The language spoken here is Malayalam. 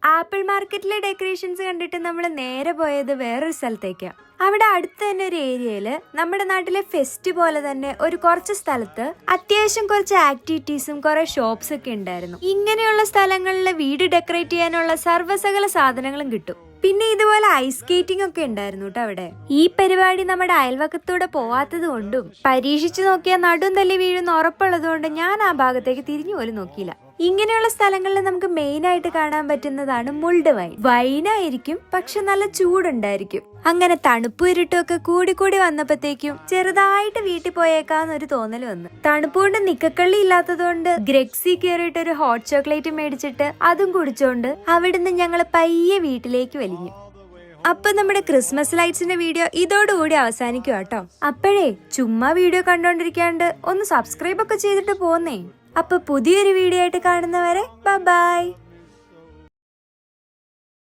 ആപ്പിൾ മാർക്കറ്റിലെ ഡെക്കറേഷൻസ് കണ്ടിട്ട് നമ്മൾ നേരെ പോയത് വേറൊരു സ്ഥലത്തേക്കാണ്. അവിടെ അടുത്ത് തന്നെ ഒരു ഏരിയയില് നമ്മുടെ നാട്ടിലെ ഫെസ്റ്റ് പോലെ തന്നെ കുറച്ച് സ്ഥലത്ത് അത്യാവശ്യം കുറച്ച് ആക്ടിവിറ്റീസും കുറെ ഷോപ്സ് ഒക്കെ ഉണ്ടായിരുന്നു. ഇങ്ങനെയുള്ള സ്ഥലങ്ങളിൽ വീട് ഡെക്കറേറ്റ് ചെയ്യാനുള്ള സർവ്വസകല സാധനങ്ങളും കിട്ടും. പിന്നെ ഇതുപോലെ ഐസ് സ്കേറ്റിംഗ് ഒക്കെ ഉണ്ടായിരുന്നു കേട്ടോ അവിടെ. ഈ പരിപാടി നമ്മുടെ അയൽവക്കത്തൂടെ പോവാത്തത് കൊണ്ടും പരീക്ഷിച്ചു നോക്കിയാൽ നടും തല്ലി വീഴുന്ന ഉറപ്പുള്ളത് കൊണ്ട് ഞാൻ ആ ഭാഗത്തേക്ക് തിരിഞ്ഞു പോലും നോക്കിയില്ല. ഇങ്ങനെയുള്ള സ്ഥലങ്ങളിൽ നമുക്ക് മെയിൻ ആയിട്ട് കാണാൻ പറ്റുന്നതാണ് മുൾഡ് വൈൻ. വൈനായിരിക്കും, പക്ഷെ നല്ല ചൂടുണ്ടായിരിക്കും. അങ്ങനെ തണുപ്പ് ഇരുട്ടൊക്കെ കൂടി വന്നപ്പോഴത്തേക്കും ചെറുതായിട്ട് വീട്ടിൽ പോയേക്കാന്നൊരു തോന്നൽ വന്നു. തണുപ്പ് കൊണ്ട് നിക്കക്കള്ളി ഇല്ലാത്തതുകൊണ്ട് ഗ്രെക്സി കയറിയിട്ട് ഒരു ഹോട്ട് ചോക്ലേറ്റ് മേടിച്ചിട്ട് അതും കുടിച്ചോണ്ട് അവിടുന്ന് ഞങ്ങൾ പയ്യെ വീട്ടിലേക്ക് വലിഞ്ഞു. അപ്പൊ നമ്മുടെ ക്രിസ്മസ് ലൈറ്റ്സിന്റെ വീഡിയോ ഇതോടുകൂടി അവസാനിക്കുക കേട്ടോ. അപ്പോഴേ ചുമ്മാ വീഡിയോ കണ്ടോണ്ടിരിക്കാണ്ട് ഒന്ന് സബ്സ്ക്രൈബ് ഒക്കെ ചെയ്തിട്ട് പോന്നേ. അപ്പൊ പുതിയൊരു വീഡിയോ ആയിട്ട് കാണുന്നവരെ ബൈ.